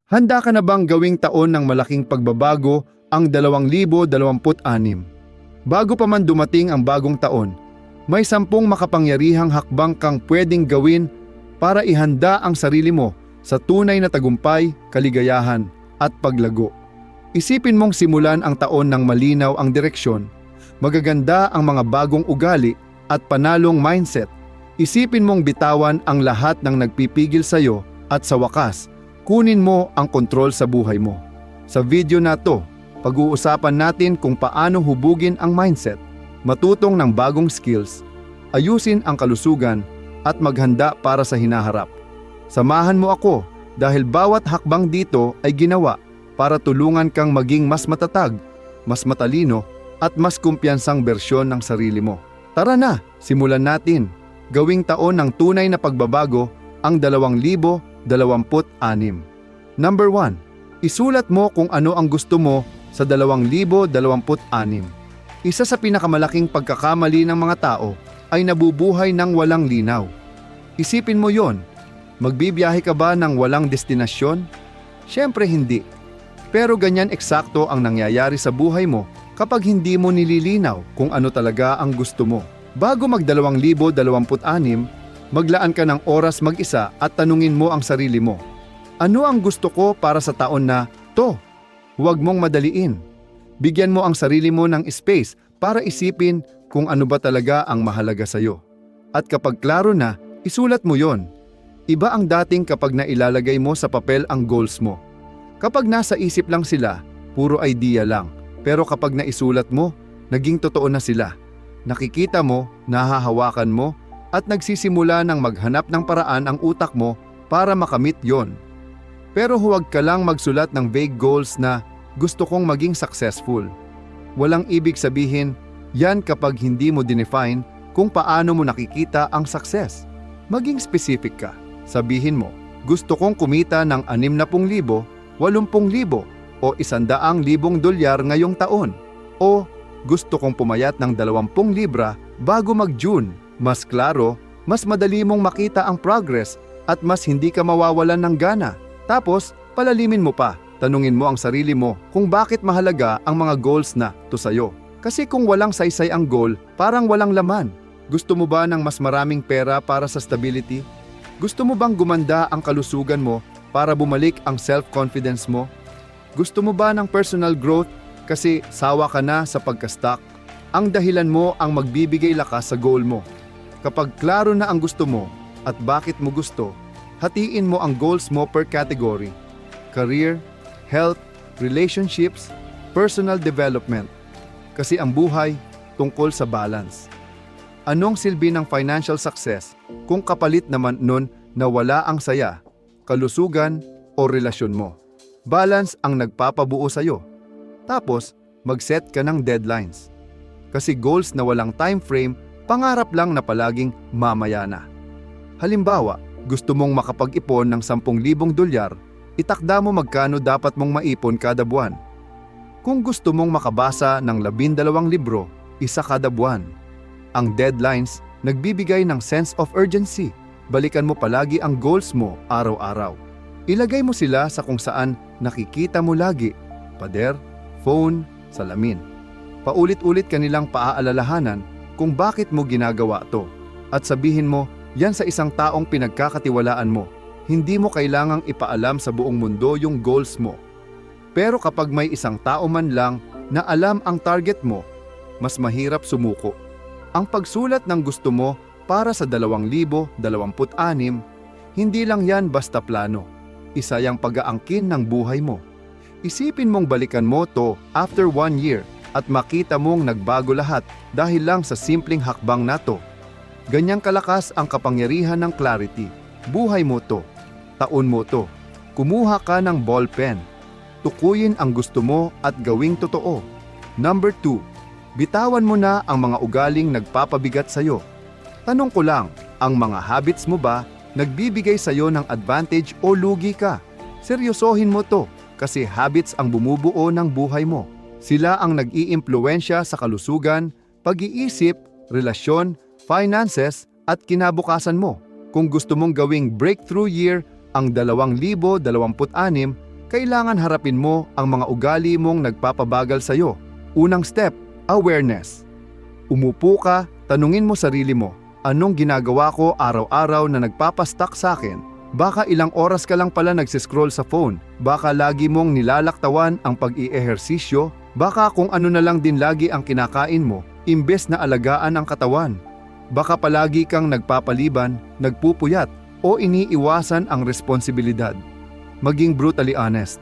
Handa ka na bang gawing taon ng malaking pagbabago ang 2026? Bago pa man dumating ang bagong taon, may 10 makapangyarihang hakbang kang pwedeng gawin para ihanda ang sarili mo sa tunay na tagumpay, kaligayahan at paglago. Isipin mong simulan ang taon ng malinaw ang direksyon, magaganda ang mga bagong ugali at panalong mindset. Isipin mong bitawan ang lahat ng nagpipigil sa iyo at sa wakas, kunin mo ang kontrol sa buhay mo. Sa video na to, pag-uusapan natin kung paano hubugin ang mindset, matutong ng bagong skills, ayusin ang kalusugan at maghanda para sa hinaharap. Samahan mo ako dahil bawat hakbang dito ay ginawa para tulungan kang maging mas matatag, mas matalino at mas kumpiyansang bersyon ng sarili mo. Tara na, simulan natin. Gawing taon ng tunay na pagbabago ang 2026. Number 1. Isulat mo kung ano ang gusto mo sa 2026. Isa sa pinakamalaking pagkakamali ng mga tao ay nabubuhay ng walang linaw. Isipin mo yon. Magbibiyahe ka ba ng walang destinasyon? Siyempre hindi. Pero ganyan eksakto ang nangyayari sa buhay mo kapag hindi mo nililinaw kung ano talaga ang gusto mo. Bago mag-2026, maglaan ka ng oras mag-isa at tanungin mo ang sarili mo. Ano ang gusto ko para sa taon na to? Huwag mong madaliin. Bigyan mo ang sarili mo ng space para isipin kung ano ba talaga ang mahalaga sa iyo. At kapag klaro na, isulat mo yon. Iba ang dating kapag nailalagay mo sa papel ang goals mo. Kapag nasa isip lang sila, puro idea lang. Pero kapag naisulat mo, naging totoo na sila. Nakikita mo, nahahawakan mo, at nagsisimula ng maghanap ng paraan ang utak mo para makamit yon. Pero huwag ka lang magsulat ng vague goals na gusto kong maging successful. Walang ibig sabihin, yan kapag hindi mo dinefine kung paano mo nakikita ang success. Maging specific ka. Sabihin mo, gusto kong kumita ng 60,000, 80,000 o 100,000 dolyar ngayong taon. O gusto kong pumayat ng 20 libra bago mag-June. Mas klaro, mas madali mong makita ang progress at mas hindi ka mawawalan ng gana. Tapos, palalimin mo pa. Tanungin mo ang sarili mo kung bakit mahalaga ang mga goals na to sa'yo. Kasi kung walang saysay ang goal, parang walang laman. Gusto mo ba ng mas maraming pera para sa stability? Gusto mo bang gumanda ang kalusugan mo para bumalik ang self-confidence mo? Gusto mo ba ng personal growth kasi sawa ka na sa pagka-stuck? Ang dahilan mo ang magbibigay lakas sa goal mo. Kapag klaro na ang gusto mo at bakit mo gusto, hatiin mo ang goals mo per category: career, health, relationships, personal development. Kasi ang buhay tungkol sa balance. Anong silbi ng financial success kung kapalit naman nun na wala ang saya, kalusugan o relasyon mo? Balance ang nagpapabuo sa'yo. Tapos, mag-set ka ng deadlines. Kasi goals na walang time frame, pangarap lang na palaging mamaya na. Halimbawa, gusto mong makapag-ipon ng 10,000 dolyar, itakda mo magkano dapat mong maipon kada buwan. Kung gusto mong makabasa ng 12 libro, isa kada buwan. Ang deadlines, nagbibigay ng sense of urgency. Balikan mo palagi ang goals mo araw-araw. Ilagay mo sila sa kung saan nakikita mo lagi: pader, phone, salamin. Paulit-ulit kanilang paaalalahanan kung bakit mo ginagawa to. At sabihin mo, yan sa isang taong pinagkakatiwalaan mo. Hindi mo kailangang ipaalam sa buong mundo yung goals mo. Pero kapag may isang tao man lang na alam ang target mo, mas mahirap sumuko. Ang pagsulat ng gusto mo para sa 2026, hindi lang yan basta plano. Isa yang pag-aangkin ng buhay mo. Isipin mong balikan mo to after 1 year at makita mong nagbago lahat dahil lang sa simpleng hakbang na to. Ganyang kalakas ang kapangyarihan ng clarity. Buhay mo to. Taon mo to. Kumuha ka ng ballpen. Tukuyin ang gusto mo at gawing totoo. Number 2. Bitawan mo na ang mga ugaling nagpapabigat sa'yo. Tanong ko lang, ang mga habits mo ba nagbibigay sa'yo ng advantage o lugi ka? Seryosohin mo to kasi habits ang bumubuo ng buhay mo. Sila ang nag-iimpluwensya sa kalusugan, pag-iisip, relasyon, finances at kinabukasan mo. Kung gusto mong gawing breakthrough year ang 2026, kailangan harapin mo ang mga ugali mong nagpapabagal sa'yo. Unang step, awareness. Umupo ka, tanungin mo sarili mo, anong ginagawa ko araw-araw na nagpapastak sa akin? Baka ilang oras ka lang pala nagsiscroll sa phone, baka lagi mong nilalaktawan ang pag-i-ehersisyo, baka kung ano na lang din lagi ang kinakain mo, imbes na alagaan ang katawan. Baka palagi kang nagpapaliban, nagpupuyat, o iniiwasan ang responsibilidad. Maging brutally honest.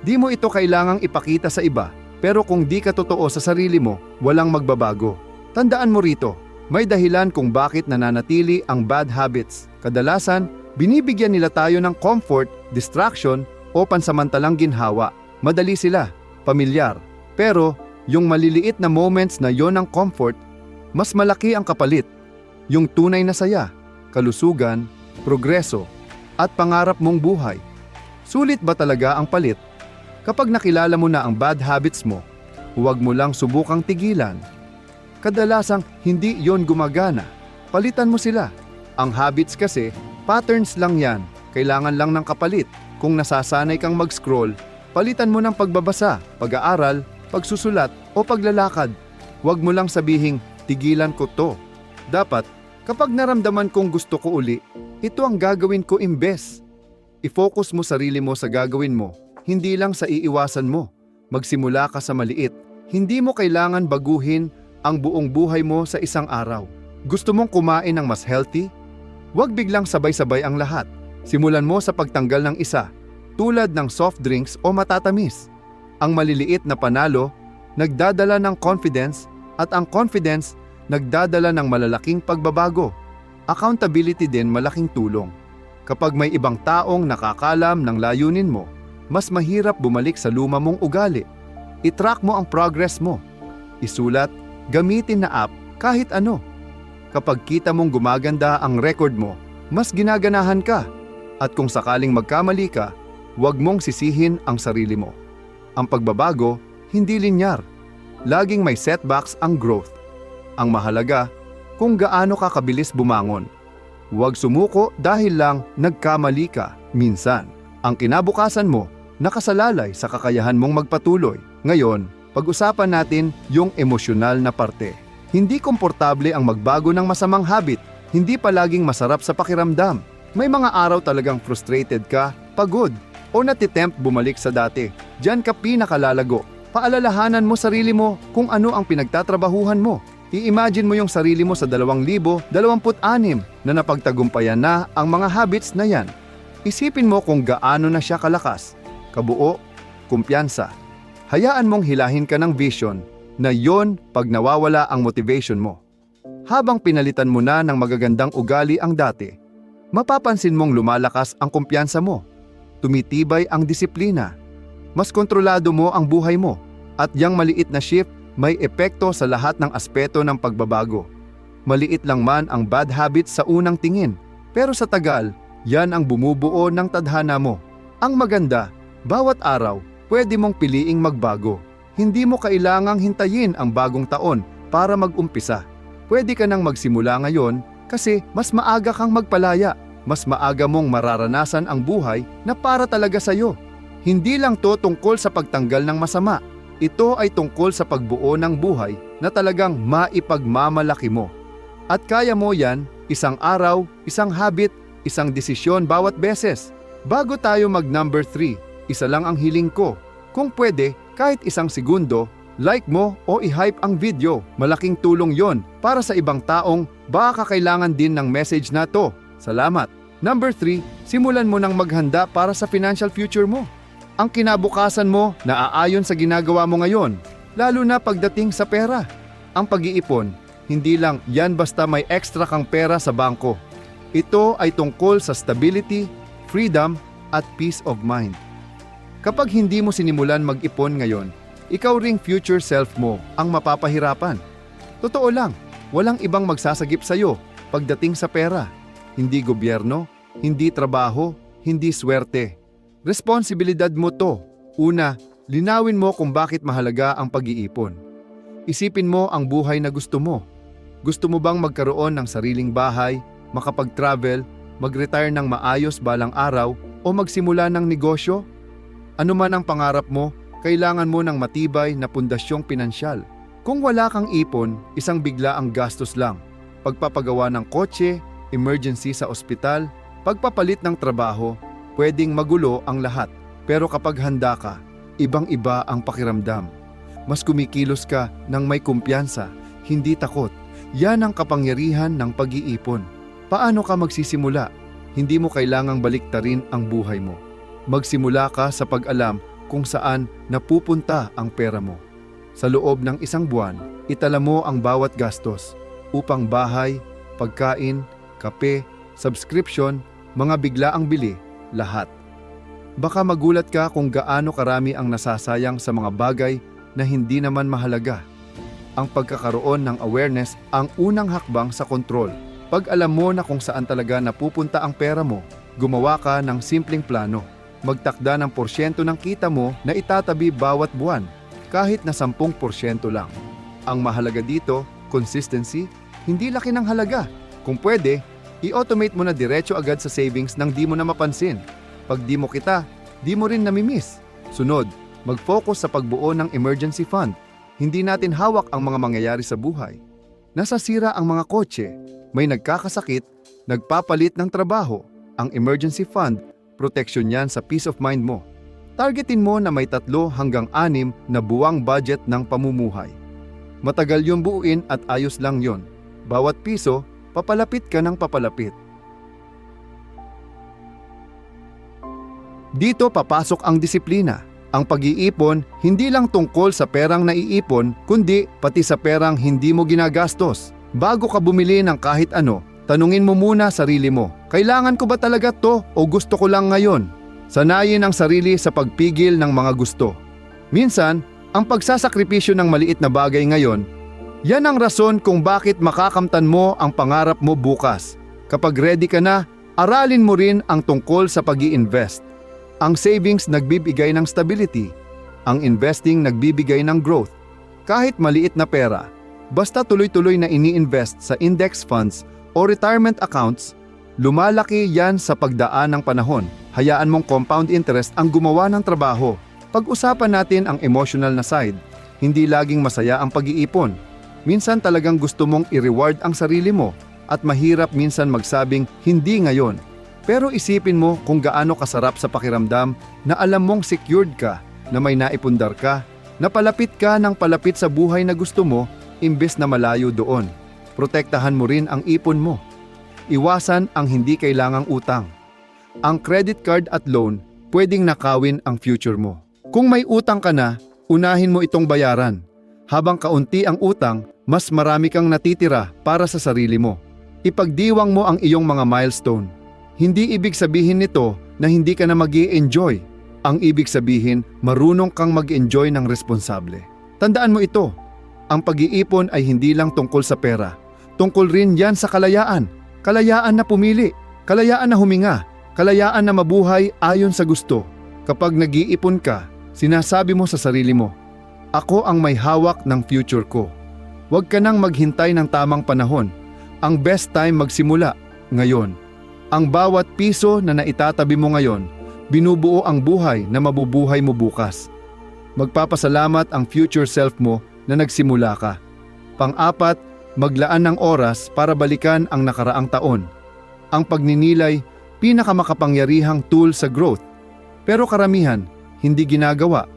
Di mo ito kailangang ipakita sa iba, pero kung di ka totoo sa sarili mo, walang magbabago. Tandaan mo rito, may dahilan kung bakit nananatili ang bad habits. Kadalasan, binibigyan nila tayo ng comfort, distraction, o pansamantalang ginhawa. Madali sila, pamilyar. Pero, yung maliliit na moments na yon ng comfort, mas malaki ang kapalit. Yung tunay na saya, kalusugan, progreso, at pangarap mong buhay. Sulit ba talaga ang palit? Kapag nakilala mo na ang bad habits mo, huwag mo lang subukang tigilan. Kadalasang hindi yon gumagana. Palitan mo sila. Ang habits kasi, patterns lang yan. Kailangan lang ng kapalit. Kung nasasanay kang mag-scroll, palitan mo ng pagbabasa, pag-aaral, pagsusulat o paglalakad. Huwag mo lang sabihing, tigilan ko to. Dapat, kapag naramdaman kong gusto ko uli, ito ang gagawin ko imbes. I-focus mo sarili mo sa gagawin mo, hindi lang sa iiwasan mo. Magsimula ka sa maliit. Hindi mo kailangan baguhin ang buong buhay mo sa isang araw. Gusto mong kumain ng mas healthy? Huwag biglang sabay-sabay ang lahat. Simulan mo sa pagtanggal ng isa, tulad ng soft drinks o matatamis. Ang maliliit na panalo, nagdadala ng confidence, at ang confidence, nagdadala ng malalaking pagbabago. Accountability din malaking tulong. Kapag may ibang taong nakakalam ng layunin mo, mas mahirap bumalik sa luma mong ugali. I-track mo ang progress mo. Isulat, gamitin na app, kahit ano. Kapag kita mong gumaganda ang record mo, mas ginaganahan ka. At kung sakaling magkamali ka, huwag mong sisihin ang sarili mo. Ang pagbabago, hindi linear. Laging may setbacks ang growth. Ang mahalaga, kung gaano ka kabilis bumangon. Huwag sumuko dahil lang nagkamali ka minsan. Ang kinabukasan mo, nakasalalay sa kakayahan mong magpatuloy. Ngayon, pag-usapan natin yung emosyonal na parte. Hindi komportable ang magbago ng masamang habit. Hindi palaging masarap sa pakiramdam. May mga araw talagang frustrated ka, pagod, o natitempt bumalik sa dati. Diyan ka pinakalalago. Paalalahanan mo sarili mo kung ano ang pinagtatrabahuhan mo. I-imagine mo yung sarili mo sa 2026 na napagtagumpayan na ang mga habits na yan. Isipin mo kung gaano na siya kalakas, kabuo, kumpiyansa. Hayaan mong hilahin ka ng vision na yon pag nawawala ang motivation mo. Habang pinalitan mo na ng magagandang ugali ang dati, mapapansin mong lumalakas ang kumpiyansa mo. Tumitibay ang disiplina. Mas kontrolado mo ang buhay mo. At yang maliit na shift may epekto sa lahat ng aspeto ng pagbabago. Maliit lang man ang bad habits sa unang tingin, pero sa tagal, yan ang bumubuo ng tadhana mo. Ang maganda, bawat araw, pwede mong piliing magbago. Hindi mo kailangang hintayin ang bagong taon para mag-umpisa. Pwede ka nang magsimula ngayon kasi mas maaga kang magpalaya. Mas maaga mong mararanasan ang buhay na para talaga sa'yo. Hindi lang to tungkol sa pagtanggal ng masama. Ito ay tungkol sa pagbuo ng buhay na talagang maipagmamalaki mo. At kaya mo yan, isang araw, isang habit, isang desisyon bawat beses. Bago tayo mag-number 3, isa lang ang hiling ko. Kung pwede, kahit isang segundo, like mo o i-hype ang video. Malaking tulong yon para sa ibang taong baka kailangan din ng message na to. Salamat. Number 3, simulan mo nang maghanda para sa financial future mo. Ang kinabukasan mo naaayon sa ginagawa mo ngayon, lalo na pagdating sa pera. Ang pag-iipon, hindi lang yan basta may extra kang pera sa bangko. Ito ay tungkol sa stability, freedom, at peace of mind. Kapag hindi mo sinimulan mag-ipon ngayon, ikaw ring future self mo ang mapapahirapan. Totoo lang, walang ibang magsasagip sa'yo pagdating sa pera. Hindi gobyerno, hindi trabaho, hindi swerte. Responsibilidad mo to. Una, linawin mo kung bakit mahalaga ang pag-iipon. Isipin mo ang buhay na gusto mo. Gusto mo bang magkaroon ng sariling bahay, makapag-travel, mag-retire ng maayos balang araw, o magsimula ng negosyo? Ano man ang pangarap mo, kailangan mo ng matibay na pundasyong pinansyal. Kung wala kang ipon, isang bigla ang gastos lang. Pagpapagawa ng kotse, emergency sa ospital, pagpapalit ng trabaho, pwedeng magulo ang lahat. Pero kapag handa ka, ibang-iba ang pakiramdam. Mas kumikilos ka ng may kumpiyansa, hindi takot. Yan ang kapangyarihan ng pag-iipon. Paano ka magsisimula? Hindi mo kailangang baliktarin ang buhay mo. Magsimula ka sa pag-alam kung saan napupunta ang pera mo. Sa loob ng isang buwan, itala mo ang bawat gastos. Upang bahay, pagkain, kape, subscription, mga biglaang bili, lahat. Baka magulat ka kung gaano karami ang nasasayang sa mga bagay na hindi naman mahalaga. Ang pagkakaroon ng awareness ang unang hakbang sa kontrol. Pag alam mo na kung saan talaga napupunta ang pera mo, gumawa ka ng simpleng plano. Magtakda ng porsyento ng kita mo na itatabi bawat buwan, kahit na 10% lang. Ang mahalaga dito, consistency, hindi laki ng halaga. Kung pwede, i-automate mo na diretso agad sa savings nang di mo na mapansin. Pag di mo kita, di mo rin namimiss. Sunod, mag-focus sa pagbuo ng emergency fund. Hindi natin hawak ang mga mangyayari sa buhay. Nasasira ang mga kotse, may nagkakasakit, nagpapalit ng trabaho. Ang emergency fund, protection yan sa peace of mind mo. Targetin mo na may 3 hanggang 6 na buwang budget ng pamumuhay. Matagal yung buuin at ayos lang yon. Bawat piso, papalapit ka ng papalapit. Dito papasok ang disiplina. Ang pag-iipon, hindi lang tungkol sa perang naiipon, kundi pati sa perang hindi mo ginagastos. Bago ka bumili ng kahit ano, tanungin mo muna sarili mo, kailangan ko ba talaga to o gusto ko lang ngayon? Sanayin ang sarili sa pagpigil ng mga gusto. Minsan, ang pagsasakripisyo ng maliit na bagay ngayon, yan ang rason kung bakit makakamtan mo ang pangarap mo bukas. Kapag ready ka na, aralin mo rin ang tungkol sa pag-i-invest. Ang savings nagbibigay ng stability. Ang investing nagbibigay ng growth. Kahit maliit na pera, basta tuloy-tuloy na ini-invest sa index funds o retirement accounts, lumalaki yan sa pagdaan ng panahon. Hayaan mong compound interest ang gumawa ng trabaho. Pag-usapan natin ang emotional na side. Hindi laging masaya ang pag-iipon. Minsan talagang gusto mong i-reward ang sarili mo at mahirap minsan magsabing hindi ngayon. Pero isipin mo kung gaano kasarap sa pakiramdam na alam mong secured ka, na may naipundar ka, na palapit ka ng palapit sa buhay na gusto mo imbes na malayo doon. Protektahan mo rin ang ipon mo. Iwasan ang hindi kailangang utang. Ang credit card at loan pwedeng nakawin ang future mo. Kung may utang ka na, unahin mo itong bayaran. Habang kaunti ang utang, mas marami kang natitira para sa sarili mo. Ipagdiwang mo ang iyong mga milestone. Hindi ibig sabihin nito na hindi ka na mag-i-enjoy. Ang ibig sabihin, marunong kang mag-enjoy ng responsable. Tandaan mo ito, ang pag-iipon ay hindi lang tungkol sa pera. Tungkol rin yan sa kalayaan. Kalayaan na pumili, kalayaan na huminga, kalayaan na mabuhay ayon sa gusto. Kapag nag-iipon ka, sinasabi mo sa sarili mo, ako ang may hawak ng future ko. Huwag ka nang maghintay ng tamang panahon. Ang best time magsimula, ngayon. Ang bawat piso na naitatabi mo ngayon, binubuo ang buhay na mabubuhay mo bukas. Magpapasalamat ang future self mo na nagsimula ka. Pang-apat, maglaan ng oras para balikan ang nakaraang taon. Ang pagninilay, pinakamakapangyarihang tool sa growth. Pero karamihan, hindi ginagawa.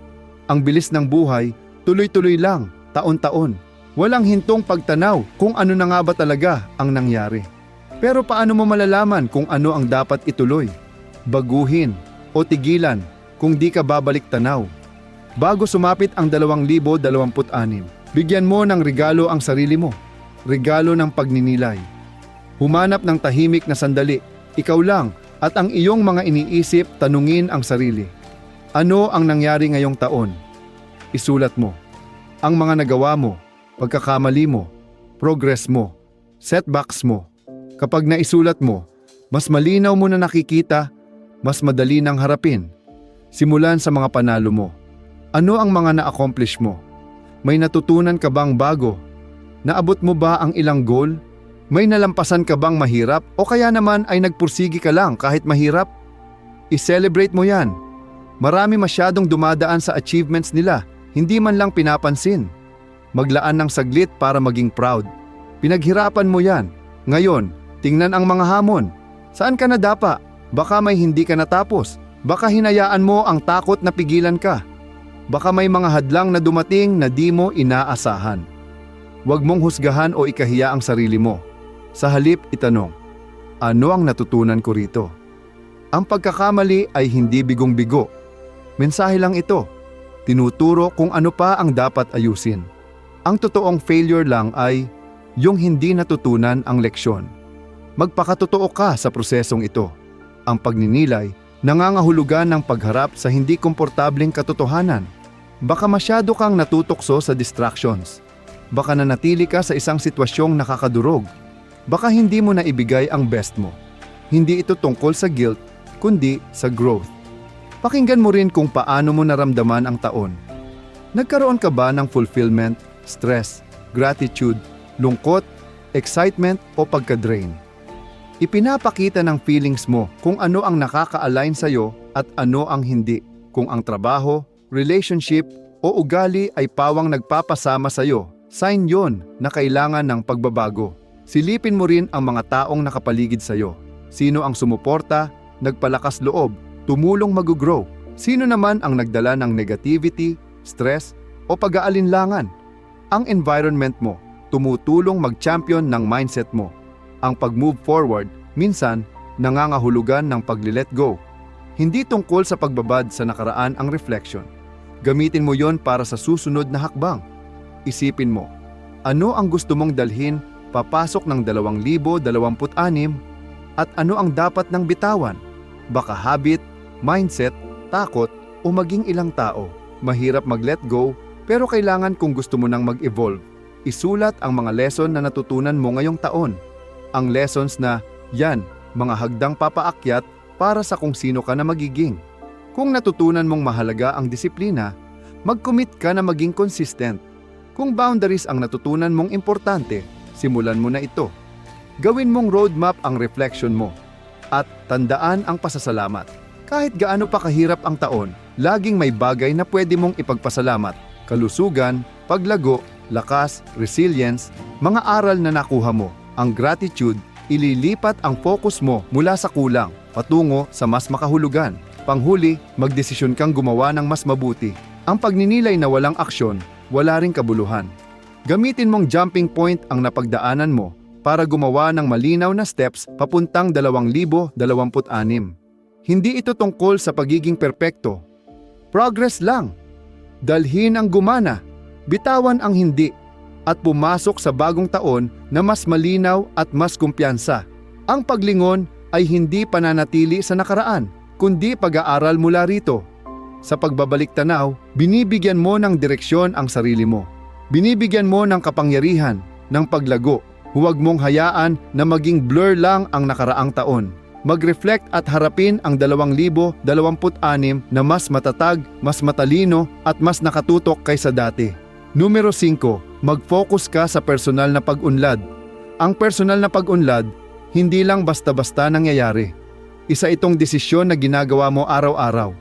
Ang bilis ng buhay, tuloy-tuloy lang, taon-taon. Walang hintong pagtanaw kung ano na nga ba talaga ang nangyari. Pero paano mo malalaman kung ano ang dapat ituloy, baguhin o tigilan kung di ka babalik tanaw? Bago sumapit ang 2026, bigyan mo ng regalo ang sarili mo, regalo ng pagninilay. Humanap ng tahimik na sandali, ikaw lang at ang iyong mga iniisip, tanungin ang sarili. Ano ang nangyari ngayong taon? Isulat mo. Ang mga nagawa mo, pagkakamali mo, progress mo, setbacks mo. Kapag naisulat mo, mas malinaw mo na nakikita, mas madali nang harapin. Simulan sa mga panalo mo. Ano ang mga na-accomplish mo? May natutunan ka bang bago? Naabot mo ba ang ilang goal? May nalampasan ka bang mahirap o kaya naman ay nagpursigi ka lang kahit mahirap? I-celebrate mo yan. Marami masyadong dumadaan sa achievements nila, hindi man lang pinapansin. Maglaan ng saglit para maging proud. Pinaghirapan mo yan. Ngayon, tingnan ang mga hamon. Saan ka nadapa? Baka may hindi ka natapos. Baka hinayaan mo ang takot na pigilan ka. Baka may mga hadlang na dumating na di mo inaasahan. Huwag mong husgahan o ikahiya ang sarili mo. Sa halip, itanong, ano ang natutunan ko rito? Ang pagkakamali ay hindi bigong-bigo. Mensahe lang ito. Tinuturo kung ano pa ang dapat ayusin. Ang totoong failure lang ay yung hindi natutunan ang leksyon. Magpakatotoo ka sa prosesong ito. Ang pagninilay, nangangahulugan ng pagharap sa hindi komportableng katotohanan. Baka masyado kang natutokso sa distractions. Baka nanatili ka sa isang sitwasyong nakakadurog. Baka hindi mo naibigay ang best mo. Hindi ito tungkol sa guilt, kundi sa growth. Pakinggan mo rin kung paano mo naramdaman ang taon. Nagkaroon ka ba ng fulfillment, stress, gratitude, lungkot, excitement o pagka-drain? Ipinapakita ng feelings mo kung ano ang nakaka-align sa'yo at ano ang hindi. Kung ang trabaho, relationship o ugali ay pawang nagpapasama sa'yo, sign yon na kailangan ng pagbabago. Silipin mo rin ang mga taong nakapaligid sa'yo. Sino ang sumuporta, nagpalakas loob, tumulong mag-grow? Sino naman ang nagdala ng negativity, stress o pag-aalinlangan? Ang environment mo tumutulong mag-champion ng mindset mo. Ang pag-move forward, minsan, nangangahulugan ng pag-let go. Hindi tungkol sa pagbabad sa nakaraan ang reflection. Gamitin mo yon para sa susunod na hakbang. Isipin mo, ano ang gusto mong dalhin papasok ng 2026 at ano ang dapat nang bitawan? Baka habit, mindset, takot o maging ilang tao. Mahirap mag-let go pero kailangan kung gusto mo nang mag-evolve. Isulat ang mga lesson na natutunan mo ngayong taon. Ang lessons na, yan, mga hagdang papaakyat para sa kung sino ka na magiging. Kung natutunan mong mahalaga ang disiplina, mag-commit ka na maging consistent. Kung boundaries ang natutunan mong importante, simulan mo na ito. Gawin mong roadmap ang reflection mo. At tandaan ang pasasalamat. Kahit gaano pa kahirap ang taon, laging may bagay na pwede mong ipagpasalamat. Kalusugan, paglago, lakas, resilience, mga aral na nakuha mo. Ang gratitude, ililipat ang focus mo mula sa kulang patungo sa mas makahulugan. Panghuli, magdesisyon kang gumawa ng mas mabuti. Ang pagninilay na walang aksyon, wala ring kabuluhan. Gamitin mong jumping point ang napagdaanan mo para gumawa ng malinaw na steps papuntang 2026. Hindi ito tungkol sa pagiging perpekto. Progress lang. Dalhin ang gumana, bitawan ang hindi, at pumasok sa bagong taon na mas malinaw at mas kumpiyansa. Ang paglingon ay hindi pananatili sa nakaraan, kundi pag-aaral mula rito. Sa pagbabalik tanaw, binibigyan mo ng direksyon ang sarili mo. Binibigyan mo ng kapangyarihan, ng paglago. Huwag mong hayaan na maging blur lang ang nakaraang taon. Mag-reflect at harapin ang 2026 na mas matatag, mas matalino at mas nakatutok kaysa dati. Numero 5, mag-focus ka sa personal na pag-unlad. Ang personal na pag-unlad, hindi lang basta-basta nangyayari. Isa itong desisyon na ginagawa mo araw-araw.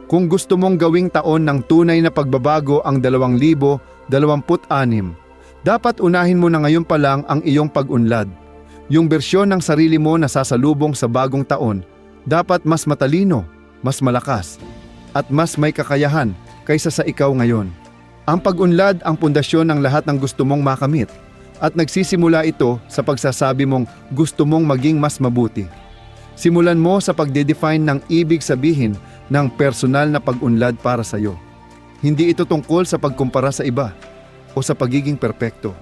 Kung gusto mong gawing taon ng tunay na pagbabago ang 2026, dapat unahin mo na ngayon pa lang ang iyong pag-unlad. Yung bersyon ng sarili mo na sasalubong sa bagong taon, dapat mas matalino, mas malakas, at mas may kakayahan kaysa sa ikaw ngayon. Ang pag-unlad ang pundasyon ng lahat ng gusto mong makamit, at nagsisimula ito sa pagsasabi mong gusto mong maging mas mabuti. Simulan mo sa pagde-define ng ibig sabihin ng personal na pag-unlad para sa iyo. Hindi ito tungkol sa pagkumpara sa iba o sa pagiging perpekto.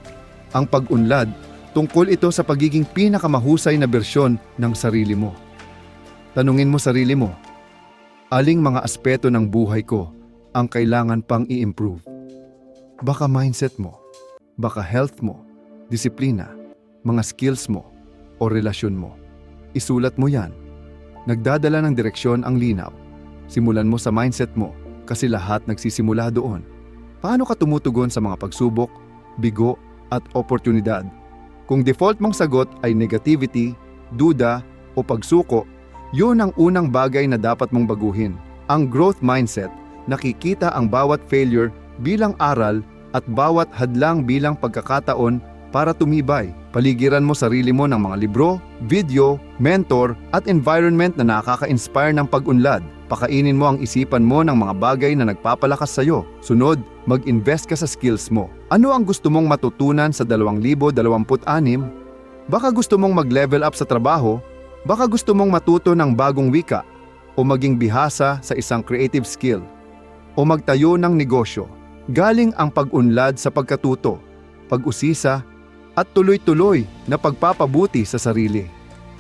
Ang pag-unlad, tungkol ito sa pagiging pinakamahusay na bersyon ng sarili mo. Tanungin mo sarili mo, aling mga aspeto ng buhay ko ang kailangan pang i-improve? Baka mindset mo, baka health mo, disiplina, mga skills mo, o relasyon mo. Isulat mo yan. Nagdadala ng direksyon ang linaw. Simulan mo sa mindset mo kasi lahat nagsisimula doon. Paano ka tumutugon sa mga pagsubok, bigo, at oportunidad? Kung default mong sagot ay negativity, duda, o pagsuko, yun ang unang bagay na dapat mong baguhin. Ang growth mindset, nakikita ang bawat failure bilang aral at bawat hadlang bilang pagkakataon para tumibay. Paligiran mo sarili mo ng mga libro, video, mentor at environment na nakaka-inspire ng pag-unlad. Pakainin mo ang isipan mo ng mga bagay na nagpapalakas sa'yo. Sunod, mag-invest ka sa skills mo. Ano ang gusto mong matutunan sa 2026? Baka gusto mong mag-level up sa trabaho, baka gusto mong matuto ng bagong wika, o maging bihasa sa isang creative skill, o magtayo ng negosyo. Galing ang pag-unlad sa pagkatuto, pag-usisa, at tuloy-tuloy na pagpapabuti sa sarili.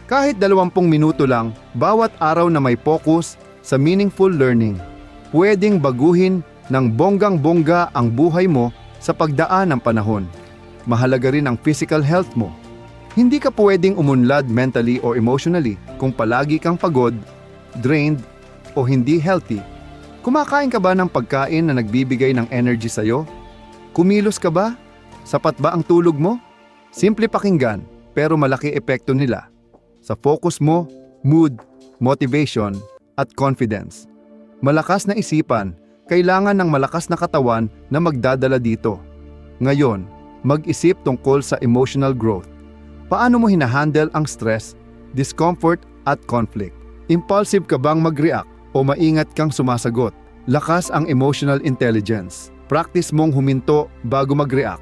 Kahit 20 minuto lang, bawat araw na may focus sa meaningful learning, pwedeng baguhin ng bonggang-bongga ang buhay mo sa pagdaan ng panahon. Mahalaga rin ang physical health mo. Hindi ka pwedeng umunlad mentally or emotionally kung palagi kang pagod, drained, o hindi healthy. Kumakain ka ba ng pagkain na nagbibigay ng energy sa'yo? Kumilos ka ba? Sapat ba ang tulog mo? Simple pakinggan, pero malaki epekto nila sa focus mo, mood, motivation, at confidence. Malakas na isipan, kailangan ng malakas na katawan na magdadala dito. Ngayon, mag-isip tungkol sa emotional growth. Paano mo hinahandle ang stress, discomfort, at conflict? Impulsive ka bang mag-react o maingat kang sumasagot? Lakas ang emotional intelligence. Practice mong huminto bago mag-react.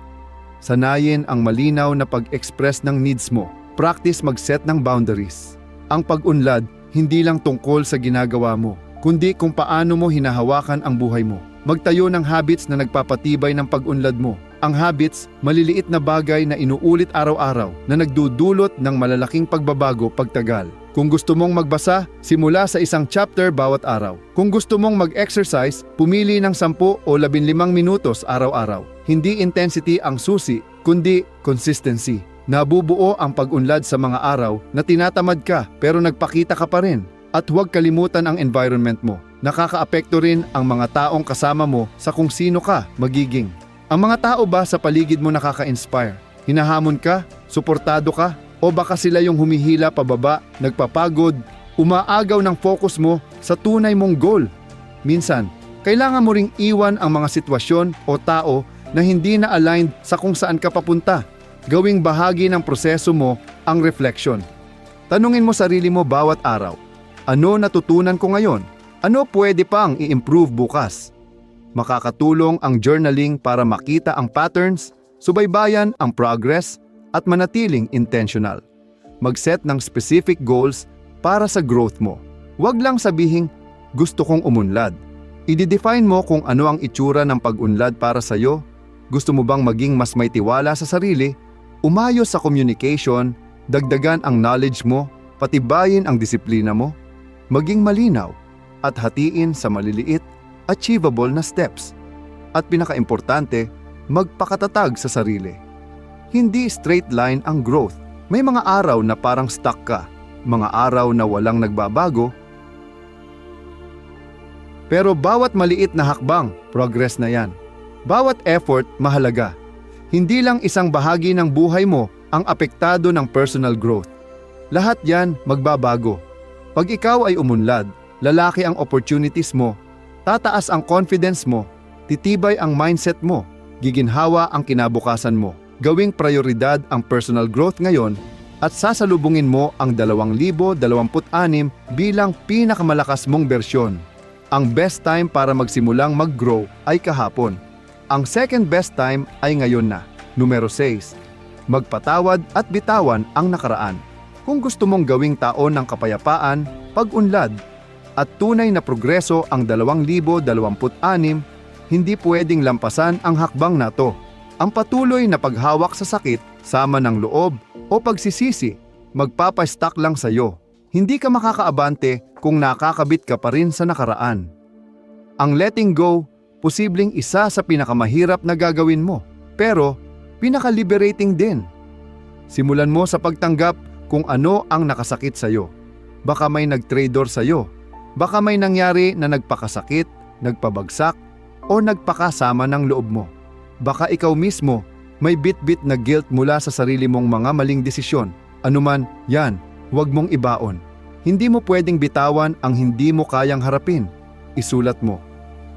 Sanayin ang malinaw na pag-express ng needs mo. Practice mag-set ng boundaries. Ang pag-unlad, hindi lang tungkol sa ginagawa mo, kundi kung paano mo hinahawakan ang buhay mo. Magtayo ng habits na nagpapatibay ng pag-unlad mo. Ang habits, maliliit na bagay na inuulit araw-araw na nagdudulot ng malalaking pagbabago pagtagal. Kung gusto mong magbasa, simula sa isang chapter bawat araw. Kung gusto mong mag-exercise, pumili ng 10 o 15 minutos araw-araw. Hindi intensity ang susi, kundi consistency. Nabubuo ang pag-unlad sa mga araw na tinatamad ka pero nagpakita ka pa rin. At huwag kalimutan ang environment mo. Nakakaapekto rin ang mga taong kasama mo sa kung sino ka magiging. Ang mga tao ba sa paligid mo nakaka-inspire? Hinahamon ka? Suportado ka? O baka sila yung humihila pababa, nagpapagod, umaagaw ng focus mo sa tunay mong goal? Minsan, kailangan mo ring iwan ang mga sitwasyon o tao na hindi na aligned sa kung saan ka papunta. Gawing bahagi ng proseso mo ang reflection. Tanungin mo sarili mo bawat araw. Ano natutunan ko ngayon? Ano pwede pang i-improve bukas? Makakatulong ang journaling para makita ang patterns, subaybayan ang progress, at manatiling intentional. Mag-set ng specific goals para sa growth mo. Huwag lang sabihing, gusto kong umunlad. I-define mo kung ano ang itsura ng pag-unlad para sa'yo. Gusto mo bang maging mas may tiwala sa sarili? Umayos sa communication, dagdagan ang knowledge mo, patibayin ang disiplina mo, maging malinaw, at hatiin sa maliliit, achievable na steps. At pinakaimportante, magpakatatag sa sarili. Hindi straight line ang growth. May mga araw na parang stuck ka, mga araw na walang nagbabago. Pero bawat maliit na hakbang, progress na yan. Bawat effort, mahalaga. Hindi lang isang bahagi ng buhay mo ang apektado ng personal growth. Lahat yan magbabago. Pag ikaw ay umunlad, lalaki ang opportunities mo, tataas ang confidence mo, titibay ang mindset mo, giginhawa ang kinabukasan mo. Gawing prioridad ang personal growth ngayon at sasalubungin mo ang 2026 bilang pinakamalakas mong bersyon. Ang best time para magsimulang mag-grow ay kahapon. Ang second best time ay ngayon na. Numero 6. Magpatawad at bitawan ang nakaraan. Kung gusto mong gawing taon ng kapayapaan, pag-unlad, at tunay na progreso ang 2026, hindi pwedeng lampasan ang hakbang na to. Ang patuloy na paghawak sa sakit, sama ng loob o pagsisisi, magpapastock lang sa'yo. Hindi ka makakaabante kung nakakabit ka pa rin sa nakaraan. Ang letting go, posibleng isa sa pinakamahirap na gagawin mo, pero pinaka-liberating din. Simulan mo sa pagtanggap kung ano ang nakasakit sa'yo. Baka may nag-traitor sa'yo. Baka may nangyari na nagpakasakit, nagpabagsak, o nagpakasama ng loob mo. Baka ikaw mismo may bit-bit na guilt mula sa sarili mong mga maling desisyon. Anuman, yan, huwag mong ibaon. Hindi mo pwedeng bitawan ang hindi mo kayang harapin. isulat mo.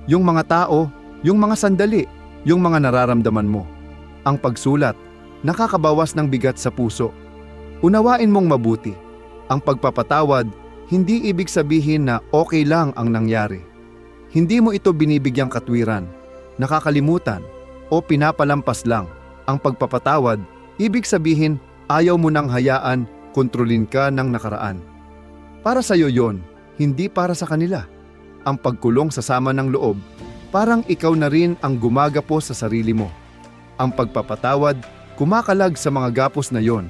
Yung mga tao, yung mga sandali, yung mga nararamdaman mo. Ang pagsulat, nakakabawas ng bigat sa puso. Unawain mong mabuti. Ang pagpapatawad, hindi ibig sabihin na okay lang ang nangyari. Hindi mo ito binibigyang katwiran, nakakalimutan, o pinapalampas lang. Ang pagpapatawad, ibig sabihin ayaw mo nang hayaan kontrolin ka ng nakaraan. Para sa iyo yon, hindi para sa kanila. Ang pagkulong sa sama ng loob, parang ikaw na rin ang gumagapos sa sarili mo. Ang pagpapatawad, kumakalag sa mga gapos na yon.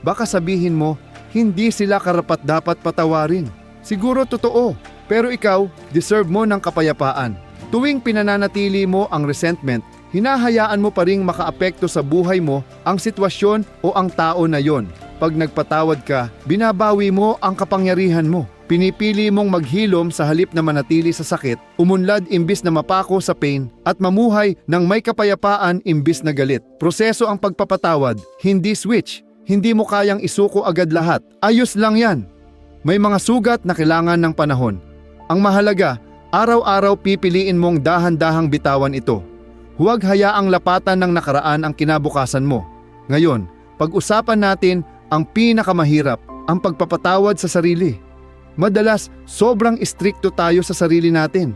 Baka sabihin mo, hindi sila karapat-dapat patawarin. Siguro totoo, pero ikaw, deserve mo ng kapayapaan. Tuwing pinananatili mo ang resentment, hinahayaan mo pa ring makaapekto sa buhay mo ang sitwasyon o ang tao na yon. Pag nagpatawad ka, binabawi mo ang kapangyarihan mo. Pinipili mong maghilom sa halip na manatili sa sakit, umunlad imbis na mapako sa pain, at mamuhay ng may kapayapaan imbis na galit. Proseso ang pagpapatawad, hindi switch. Hindi mo kayang isuko agad lahat. Ayos lang yan. May mga sugat na kailangan ng panahon. Ang mahalaga, araw-araw pipiliin mong dahan-dahang bitawan ito. Huwag hayaang lapatan ng nakaraan ang kinabukasan mo. Ngayon, pag-usapan natin ang pinakamahirap, ang pagpapatawad sa sarili. Madalas, sobrang istrikto tayo sa sarili natin.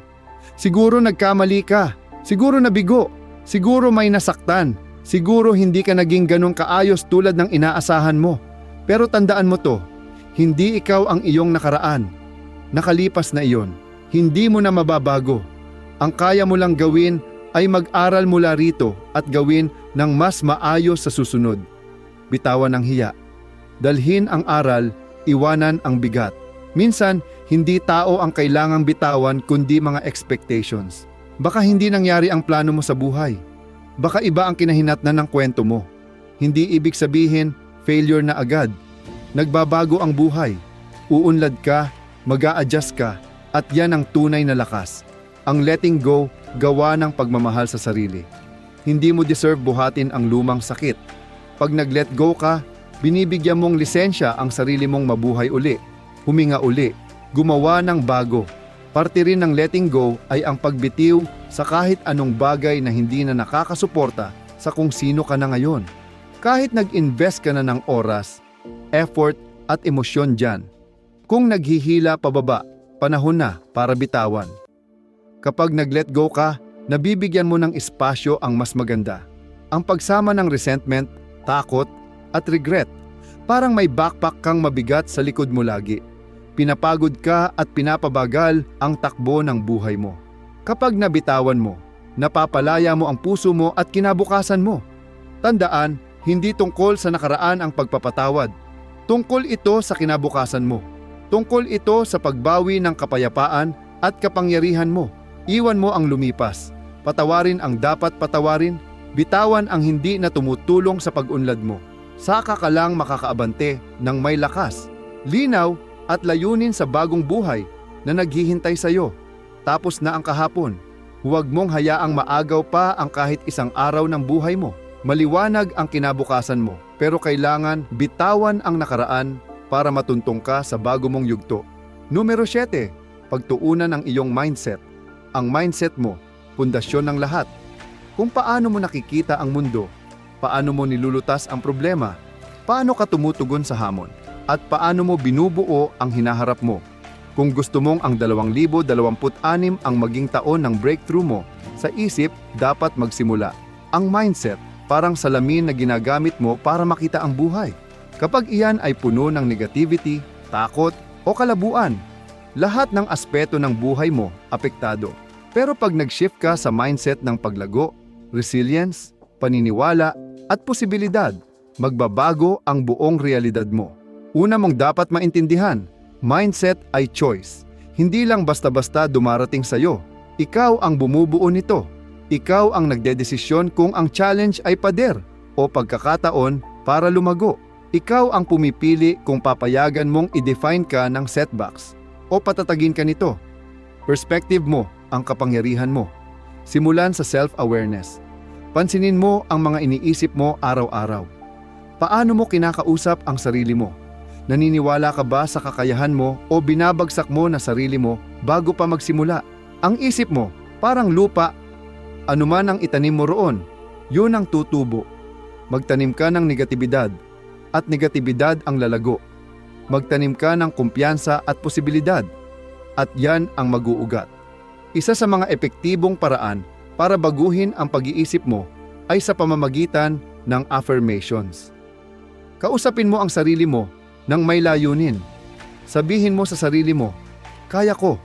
Siguro nagkamali ka, siguro nabigo, siguro may nasaktan, siguro hindi ka naging ganun kaayos tulad ng inaasahan mo. Pero tandaan mo to, hindi ikaw ang iyong nakaraan. Nakalipas na iyon, hindi mo na mababago. Ang kaya mo lang gawin ay mag-aral mula rito at gawin ng mas maayos sa susunod. Bitawan ang hiya. Dalhin ang aral, iwanan ang bigat. Minsan, hindi tao ang kailangang bitawan kundi mga expectations. Baka hindi nangyari ang plano mo sa buhay. Baka iba ang kinahinatnan ng kwento mo. Hindi ibig sabihin, failure na agad. Nagbabago ang buhay. Uunlad ka, mag-a-adjust ka, at yan ang tunay na lakas. Ang letting go, gawa ng pagmamahal sa sarili. Hindi mo deserve buhatin ang lumang sakit. Pag nag-let go ka, binibigyan mong lisensya ang sarili mong mabuhay uli. Huminga uli, gumawa ng bago. Parte rin ng letting go ay ang pagbitiw sa kahit anong bagay na hindi na nakakasuporta sa kung sino ka na ngayon. Kahit nag-invest ka na ng oras, effort at emosyon dyan. Kung naghihila pababa, panahon na para bitawan. Kapag nag-let go ka, nabibigyan mo ng espasyo ang mas maganda. Ang pagsama ng resentment, takot at regret. Parang may backpack kang mabigat sa likod mo lagi. Pinapagod ka at pinapabagal ang takbo ng buhay mo. Kapag nabitawan mo, napapalaya mo ang puso mo at kinabukasan mo. Tandaan, hindi tungkol sa nakaraan ang pagpapatawad. Tungkol ito sa kinabukasan mo. Tungkol ito sa pagbawi ng kapayapaan at kapangyarihan mo. Iwan mo ang lumipas. Patawarin ang dapat patawarin. Bitawan ang hindi na tumutulong sa pag-unlad mo. Saka ka lang makakaabante ng may lakas, linaw at layunin sa bagong buhay na naghihintay sa iyo. Tapos na ang kahapon. Huwag mong hayaang maagaw pa ang kahit isang araw ng buhay mo. Maliwanag ang kinabukasan mo, pero kailangan bitawan ang nakaraan para matuntong ka sa bago mong yugto. Numero 7, pagtuunan ang iyong mindset. Ang mindset mo, pundasyon ng lahat. Kung paano mo nakikita ang mundo, paano mo nilulutas ang problema, paano ka tumutugon sa hamon, at paano mo binubuo ang hinaharap mo. Kung gusto mong ang 2026 ang maging taon ng breakthrough mo, sa isip dapat magsimula. Ang mindset, parang salamin na ginagamit mo para makita ang buhay. Kapag iyan ay puno ng negativity, takot o kalabuan, lahat ng aspeto ng buhay mo apektado. Pero pag nag-shift ka sa mindset ng paglago, resilience, paniniwala at posibilidad, magbabago ang buong realidad mo. Una mong dapat maintindihan, mindset ay choice. Hindi lang basta-basta dumarating sa'yo. Ikaw ang bumubuo nito. Ikaw ang nagdedesisyon kung ang challenge ay pader o pagkakataon para lumago. Ikaw ang pumipili kung papayagan mong i-define ka ng setbacks o patatagin ka nito. Perspective mo ang kapangyarihan mo. Simulan sa self-awareness. Pansinin mo ang mga iniisip mo araw-araw. Paano mo kinakausap ang sarili mo? Naniniwala ka ba sa kakayahan mo o binabagsak mo na sarili mo bago pa magsimula? Ang isip mo, parang lupa, anuman ang itanim mo roon, yun ang tutubo. Magtanim ka ng negatibidad, at negatibidad ang lalago. Magtanim ka ng kumpiyansa at posibilidad, at yan ang mag-uugat. Isa sa mga epektibong paraan para baguhin ang pag-iisip mo ay sa pamamagitan ng affirmations. Kausapin mo ang sarili mo ng may layunin. Sabihin mo sa sarili mo, kaya ko,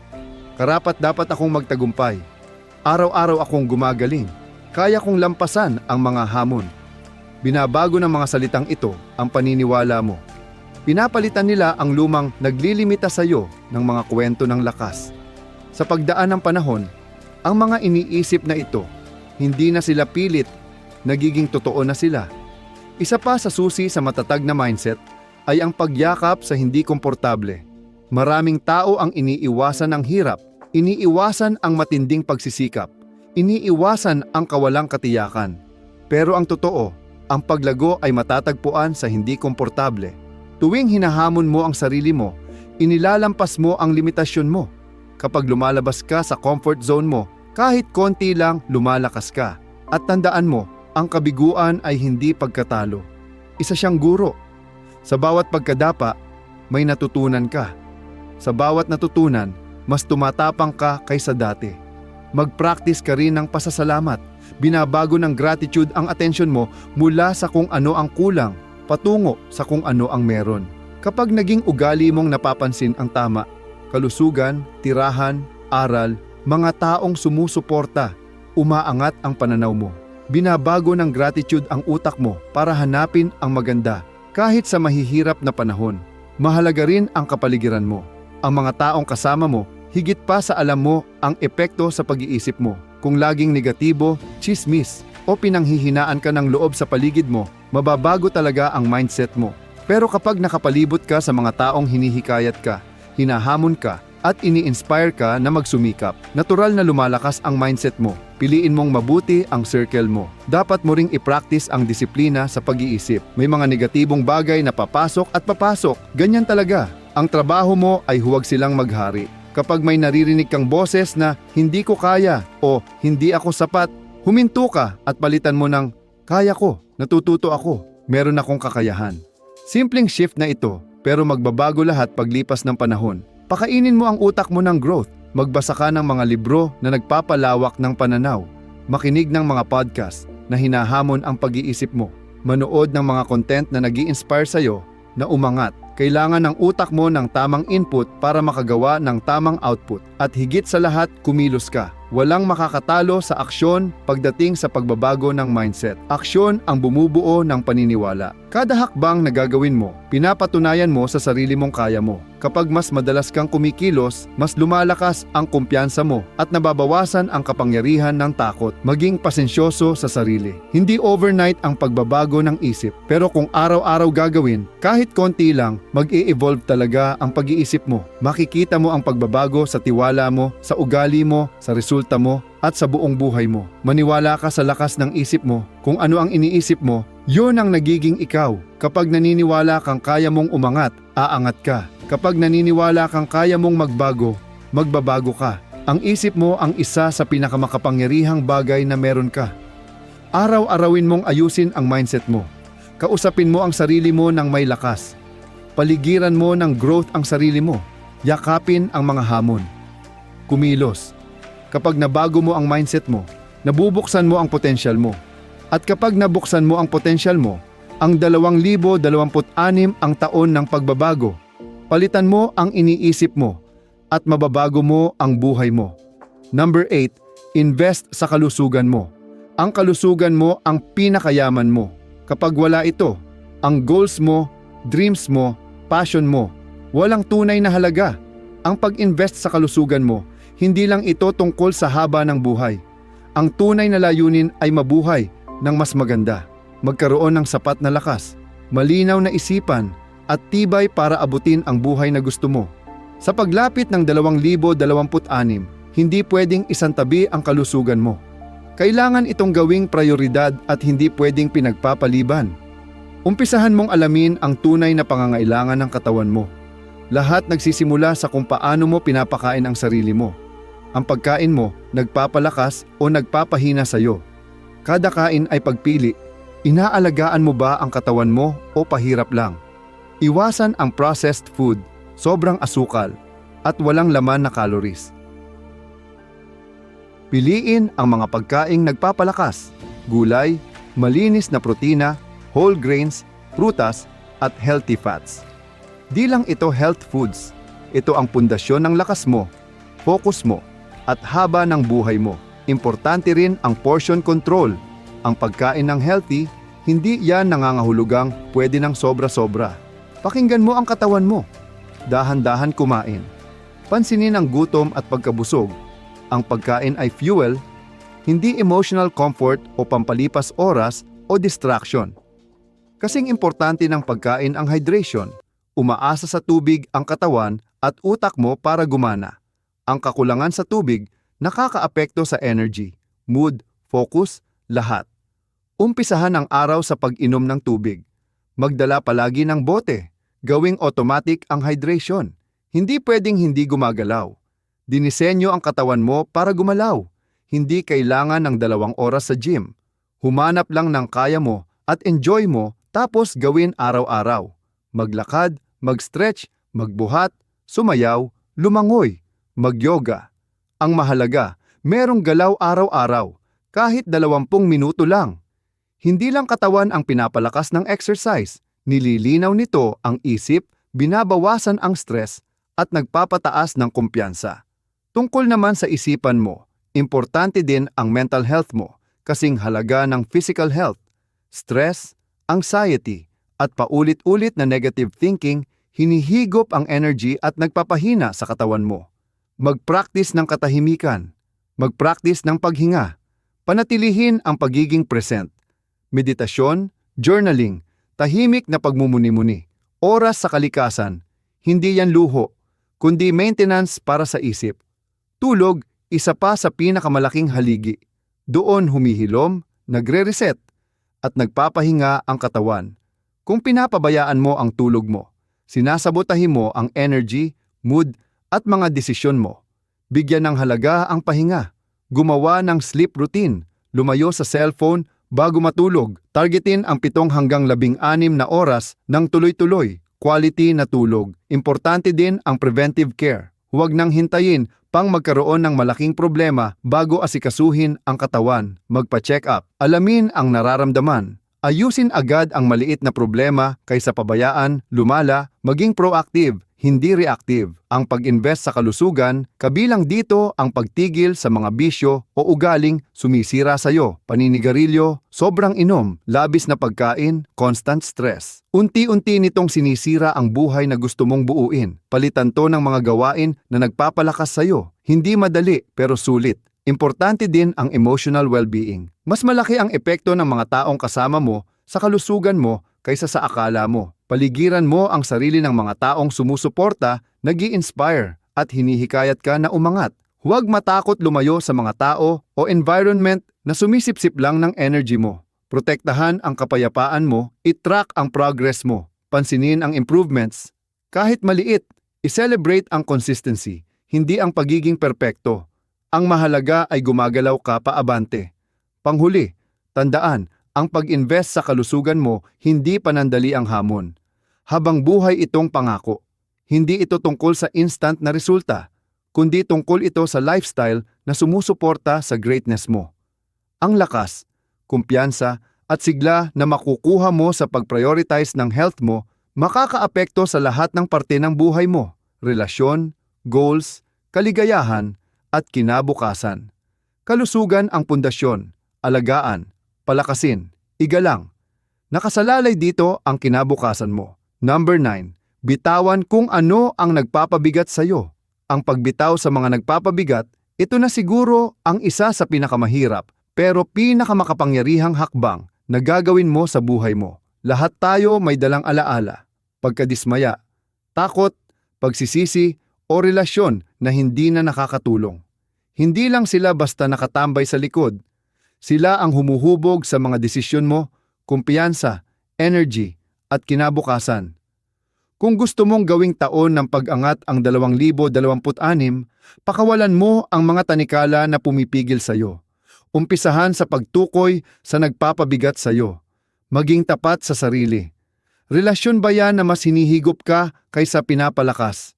karapat-dapat akong magtagumpay. Araw-araw akong gumagaling. Kaya kong lampasan ang mga hamon. Binabago ng mga salitang ito ang paniniwala mo. Pinapalitan nila ang lumang naglilimita sa iyo ng mga kwento ng lakas. Sa pagdaan ng panahon, ang mga iniisip na ito, hindi na sila pilit, nagiging totoo na sila. Isa pa sa susi sa matatag na mindset ay ang pagyakap sa hindi komportable. Maraming tao ang iniiwasan ng hirap, iniiwasan ang matinding pagsisikap, iniiwasan ang kawalang katiyakan. Pero ang totoo, ang paglago ay matatagpuan sa hindi komportable. Tuwing hinahamon mo ang sarili mo, inilalampas mo ang limitasyon mo. Kapag lumalabas ka sa comfort zone mo, kahit konti lang lumalakas ka. At tandaan mo, ang kabiguan ay hindi pagkatalo. Isa siyang guro. Sa bawat pagkadapa, may natutunan ka. Sa bawat natutunan, mas tumatapang ka kaysa dati. Mag-practice ka rin ng pasasalamat. Binabago ng gratitude ang atensyon mo mula sa kung ano ang kulang, patungo sa kung ano ang meron. Kapag naging ugali mong napapansin ang tama, kalusugan, tirahan, aral, mga taong sumusuporta, umaangat ang pananaw mo. Binabago ng gratitude ang utak mo para hanapin ang maganda kahit sa mahihirap na panahon. Mahalaga rin ang kapaligiran mo. Ang mga taong kasama mo, higit pa sa alam mo ang epekto sa pag-iisip mo. Kung laging negatibo, chismis, o pinanghihinaan ka ng loob sa paligid mo, mababago talaga ang mindset mo. Pero kapag nakapalibot ka sa mga taong hinihikayat ka, hinahamon ka, at ini-inspire ka na magsumikap, natural na lumalakas ang mindset mo. Piliin mong mabuti ang circle mo. Dapat mo ring i-practice ang disiplina sa pag-iisip. May mga negatibong bagay na papasok at papasok. Ganyan talaga. Ang trabaho mo ay huwag silang maghari. Kapag may naririnig kang boses na hindi ko kaya o hindi ako sapat, huminto ka at palitan mo ng kaya ko, natututo ako, meron akong kakayahan. Simpleng shift na ito, pero magbabago lahat paglipas ng panahon. Pakainin mo ang utak mo ng growth. Magbasa ka ng mga libro na nagpapalawak ng pananaw. Makinig ng mga podcast na hinahamon ang pag-iisip mo. Manood ng mga content na nag-i-inspire sa'yo na umangat. Kailangan ng utak mo ng tamang input para makagawa ng tamang output. At higit sa lahat, kumilos ka. Walang makakatalo sa aksyon pagdating sa pagbabago ng mindset. Aksyon ang bumubuo ng paniniwala. Kada hakbang na gagawin mo, pinapatunayan mo sa sarili mong kaya mo. Kapag mas madalas kang kumikilos, mas lumalakas ang kumpiyansa mo at nababawasan ang kapangyarihan ng takot. Maging pasensyoso sa sarili. Hindi overnight ang pagbabago ng isip, pero kung araw-araw gagawin, kahit konti lang, mag-i-evolve talaga ang pag-iisip mo. Makikita mo ang pagbabago sa tiwala mo, sa ugali mo, sa resulta mo, at sa buong buhay mo. Maniwala ka sa lakas ng isip mo. Kung ano ang iniisip mo, yun ang nagiging ikaw. Kapag naniniwala kang kaya mong umangat, aangat ka. Kapag naniniwala kang kaya mong magbago, magbabago ka. Ang isip mo ang isa sa pinakamakapangyarihang bagay na meron ka. Araw-arawin mong ayusin ang mindset mo. Kausapin mo ang sarili mo ng may lakas. Paligiran mo ng growth ang sarili mo. Yakapin ang mga hamon. Kumilos. Kapag nabago mo ang mindset mo, nabubuksan mo ang potensyal mo. At kapag nabuksan mo ang potensyal mo, ang 2026 ang taon ng pagbabago. Palitan mo ang iniisip mo at mababago mo ang buhay mo. Number 8, invest sa kalusugan mo. Ang kalusugan mo ang pinakayaman mo. Kapag wala ito, ang goals mo, dreams mo, passion mo, walang tunay na halaga. Ang pag-invest sa kalusugan mo, hindi lang ito tungkol sa haba ng buhay. Ang tunay na layunin ay mabuhay ng mas maganda, magkaroon ng sapat na lakas, malinaw na isipan, at tibay para abutin ang buhay na gusto mo. Sa paglapit ng 2026, hindi pwedeng isantabi ang kalusugan mo. Kailangan itong gawing prioridad at hindi pwedeng pinagpapaliban. Umpisahan mong alamin ang tunay na pangangailangan ng katawan mo. Lahat nagsisimula sa kung paano mo pinapakain ang sarili mo. Ang pagkain mo nagpapalakas o nagpapahina sa'yo. Kada kain ay pagpili. Inaalagaan mo ba ang katawan mo o pahirap lang? Iwasan ang processed food, sobrang asukal, at walang laman na calories. Piliin ang mga pagkaing nagpapalakas, gulay, malinis na protina, whole grains, prutas, at healthy fats. Di lang ito health foods, ito ang pundasyon ng lakas mo, focus mo, at haba ng buhay mo. Importante rin ang portion control. Ang pagkain ng healthy, hindi yan nangangahulugang pwede ng sobra-sobra. Pakinggan mo ang katawan mo. Dahan-dahan kumain. Pansinin ang gutom at pagkabusog. Ang pagkain ay fuel, hindi emotional comfort o pampalipas oras o distraction. Kasing importante ng pagkain ang hydration. Umaasa sa tubig ang katawan at utak mo para gumana. Ang kakulangan sa tubig nakakaapekto sa energy, mood, focus, lahat. Umpisahan ang araw sa pag-inom ng tubig. Magdala palagi ng bote. Gawing automatic ang hydration. Hindi pwedeng hindi gumagalaw. Dinisenyo ang katawan mo para gumalaw. Hindi kailangan ng 2 oras sa gym. Humanap lang ng kaya mo at enjoy mo tapos gawin araw-araw. Maglakad, mag-stretch, magbuhat, sumayaw, lumangoy, mag-yoga. Ang mahalaga, merong galaw araw-araw, kahit 20 minuto lang. Hindi lang katawan ang pinapalakas ng exercise, nililinaw nito ang isip, binabawasan ang stress, at nagpapataas ng kumpiyansa. Tungkol naman sa isipan mo, importante din ang mental health mo, kasing halaga ng physical health. Stress, anxiety, at paulit-ulit na negative thinking, hinihigop ang energy at nagpapahina sa katawan mo. Mag-practice ng katahimikan. Mag-practice ng paghinga. Panatilihin ang pagiging present. Meditasyon, journaling, tahimik na pagmumuni-muni, oras sa kalikasan. Hindi yan luho, kundi maintenance para sa isip. Tulog, isa pa sa pinakamalaking haligi. Doon humihilom, nagre-reset, at nagpapahinga ang katawan. Kung pinapabayaan mo ang tulog mo, sinasabotahin mo ang energy, mood, at mga desisyon mo. Bigyan ng halaga ang pahinga. Gumawa ng sleep routine. Lumayo sa cellphone bago matulog. Targetin ang 7 hanggang 16 na oras ng tuloy-tuloy. Quality na tulog. Importante din ang preventive care. Huwag nang hintayin pang magkaroon ng malaking problema bago asikasuhin ang katawan. Magpa-check up. Alamin ang nararamdaman. Ayusin agad ang maliit na problema kaysa pabayaan, lumala, maging proactive, hindi reactive. Ang pag-invest sa kalusugan, kabilang dito ang pagtigil sa mga bisyo o ugaling sumisira sa iyo, paninigarilyo, sobrang inom, labis na pagkain, constant stress. Unti-unti nitong sinisira ang buhay na gusto mong buuin. Palitan to ng mga gawain na nagpapalakas sa iyo. Hindi madali pero sulit. Importante din ang emotional well-being. Mas malaki ang epekto ng mga taong kasama mo sa kalusugan mo kaysa sa akala mo. Paligiran mo ang sarili ng mga taong sumusuporta, nag-i-inspire at hinihikayat ka na umangat. Huwag matakot lumayo sa mga tao o environment na sumisipsip lang ng energy mo. Protektahan ang kapayapaan mo, i-track ang progress mo, pansinin ang improvements. Kahit maliit, i-celebrate ang consistency, hindi ang pagiging perpekto. Ang mahalaga ay gumagalaw ka paabante. Panghuli, tandaan, ang pag-invest sa kalusugan mo hindi panandali ang hamon. Habang buhay itong pangako. Hindi ito tungkol sa instant na resulta, kundi tungkol ito sa lifestyle na sumusuporta sa greatness mo. Ang lakas, kumpiyansa at sigla na makukuha mo sa pag-prioritize ng health mo makakaapekto sa lahat ng parte ng buhay mo, relasyon, goals, kaligayahan, at kinabukasan. Kalusugan ang pundasyon, alagaan, palakasin, igalang. Nakasalalay dito ang kinabukasan mo. Number 9. Bitawan kung ano ang nagpapabigat sa iyo. Ang pagbitaw sa mga nagpapabigat, ito na siguro ang isa sa pinakamahirap pero pinakamakapangyarihang hakbang na gagawin mo sa buhay mo. Lahat tayo may dalang alaala, pagkadismaya, takot, pagsisisi o relasyon na hindi na nakakatulong. Hindi lang sila basta nakatambay sa likod. Sila ang humuhubog sa mga desisyon mo, kumpiyansa, energy, at kinabukasan. Kung gusto mong gawing taon ng pag-angat ang 2026, pakawalan mo ang mga tanikala na pumipigil sa iyo. Umpisahan sa pagtukoy sa nagpapabigat sa iyo. Maging tapat sa sarili. Relasyon ba yan na mas hinihigop ka kaysa pinapalakas?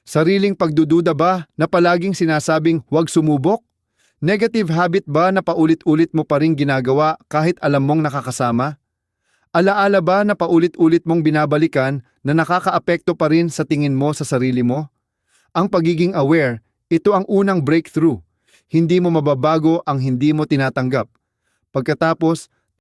Sariling pagdududa ba na palaging sinasabing huwag sumubok? Negative habit ba na paulit-ulit mo pa rin ginagawa kahit alam mong nakakasama? Alaala ba na paulit-ulit mong binabalikan na nakakaapekto pa rin sa tingin mo sa sarili mo? Ang pagiging aware, ito ang unang breakthrough. Hindi mo mababago ang hindi mo tinatanggap. Pagkatapos,